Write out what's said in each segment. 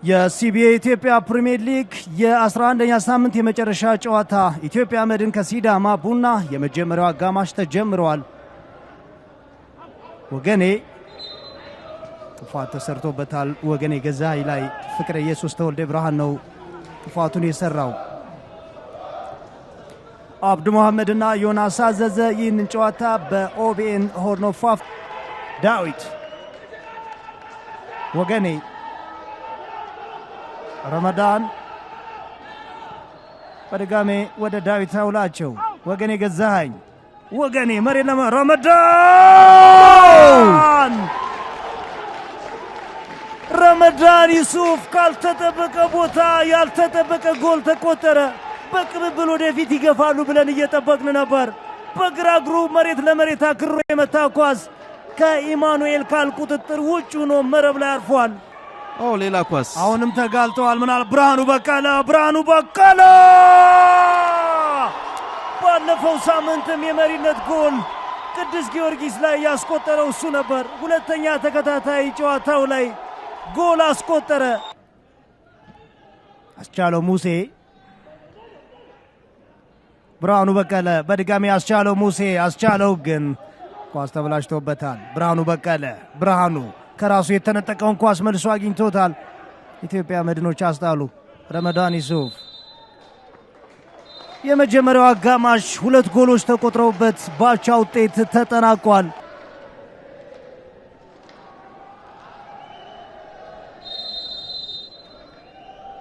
የሲቢኤ ኢትዮጵያ ፕሪሚየር ሊግ የ11ኛ ሳምንት የመጨረሻ ጨዋታ ኢትዮጵያ መድን ከሲዳማ ቡና የመጀመሪያው አጋማሽ ተጀምሯል። ወገኔ ጥፋት ተሰርቶበታል። ወገኔ ገዛይ ላይ ፍቅረ ኢየሱስ ተወልደ ብርሃን ነው ጥፋቱን የሰራው። አብዱ መሐመድና ዮናስ አዘዘ ይህንን ጨዋታ በኦቢኤን ሆርን ኦፍ አፍሪካ ዳዊት ወገኔ ረመዳን በድጋሜ ወደ ዳዊት አውላቸው ወገኔ ገዛኸኝ ወገኔ መሬት ለማ ረመዳን ዩሱፍ ካልተጠበቀ ቦታ ያልተጠበቀ ጎል ተቆጠረ። በቅብብል ወደፊት ይገፋሉ ብለን እየጠበቅን ነበር። በግራ እግሩ መሬት ለመሬት አክሮ የመታ ኳስ ከኢማኑኤል ካል ቁጥጥር ውጭ ሆኖ መረብ ላይ አርፏል። ሌላ ኳስ አሁንም ተጋልተዋል። ምናል ብርሃኑ በቀለ ባለፈው ሳምንትም የመሪነት ጎል ቅዱስ ጊዮርጊስ ላይ ያስቆጠረው እሱ ነበር። ሁለተኛ ተከታታይ ጨዋታው ላይ ጎል አስቆጠረ። አስቻለው ሙሴ ብርሃኑ በቀለ በድጋሚ አስቻለው ሙሴ አስቻለው ግን ኳስ ተበላሽቶበታል። ብርሃኑ ከራሱ የተነጠቀውን ኳስ መልሶ አግኝቶታል። ኢትዮጵያ መድኖች አስጣሉ። ረመዳን ዩሱፍ የመጀመሪያው አጋማሽ 2 ጎሎች ተቆጥረውበት ባቻ ውጤት ተጠናቋል።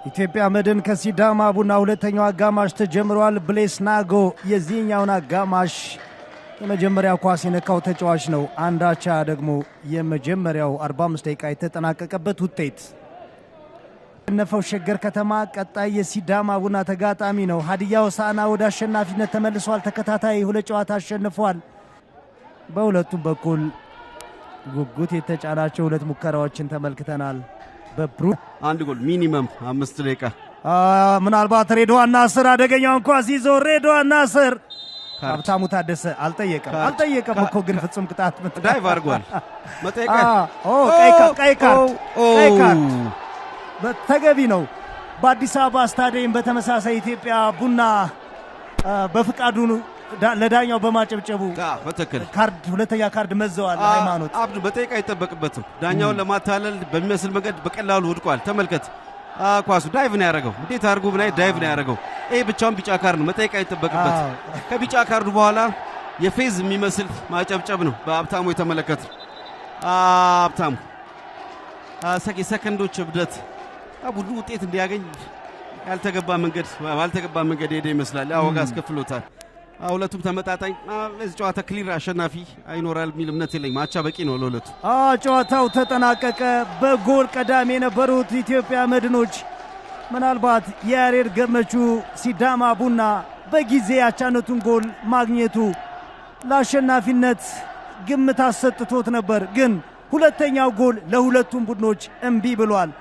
ኢትዮጵያ መድን ከሲዳማ ቡና ሁለተኛው አጋማሽ ተጀምሯል። ብሌስ ናጎ የዚህኛውን አጋማሽ የመጀመሪያው ኳስ የነካው ተጫዋች ነው። አንዳቻ ደግሞ የመጀመሪያው 45 ደቂቃ የተጠናቀቀበት ውጤት። ነፈው ሸገር ከተማ ቀጣይ የሲዳማ ቡና ተጋጣሚ ነው። ሀዲያ ሆሳዕና ወደ አሸናፊነት ተመልሷል። ተከታታይ 2 ጨዋታ አሸንፏል። በሁለቱም በኩል ጉጉት የተጫናቸው 2 ሙከራዎችን ተመልክተናል። አንድ ጎል ሚኒመም 5 ደቂቃ ምናልባት ሬድዋን ናስር አደገኛውን ኳስ ይዞ ሬድዋን ናስር ሀብታሙ ታደሰ አልጠየቀም እኮ ግን ፍጹም ቅጣት ዳይቭ አድርጓል። ቀይ ካርድ ተገቢ ነው። በአዲስ አበባ ስታዲየም በተመሳሳይ ኢትዮጵያ ቡና በፍቃዱ ለዳኛው በማጨብጨቡ ካርድ ሁለተኛ ካርድ መዘዋል። ሃይማኖት አብዱ በጠይቅ አይጠበቅበትም። ዳኛውን ለማታለል በሚመስል መንገድ በቀላሉ ወድቋል። ተመልከት ኳሱ ዳይቭ ነው ያደረገው። እንዴት አድርጎ ብናይ ዳይቭ ነው ያደረገው። ይሄ ብቻውን ቢጫ ካርድ ነው፣ መጠየቅ አይጠበቅበት። ከቢጫ ካርዱ በኋላ የፌዝ የሚመስል ማጨብጨብ ነው በሀብታሙ የተመለከተ። ሀብታሙ ሰከንዶች እብደት ቡድኑ ውጤት እንዲያገኝ ባልተገባ መንገድ ሄደ ይመስላል። ዋጋ አስከፍሎታል። ሁለቱም ተመጣጣኝ ለዚህ ጨዋታ ክሊር አሸናፊ አይኖራል የሚል እምነት የለኝ። ማቻ በቂ ነው ለሁለቱ። ጨዋታው ተጠናቀቀ። በጎል ቀዳሚ የነበሩት ኢትዮጵያ መድኖች ምናልባት የያሬድ ገመቹ ሲዳማ ቡና በጊዜ ያቻነቱን ጎል ማግኘቱ ለአሸናፊነት ግምት አሰጥቶት ነበር። ግን ሁለተኛው ጎል ለሁለቱም ቡድኖች እምቢ ብሏል።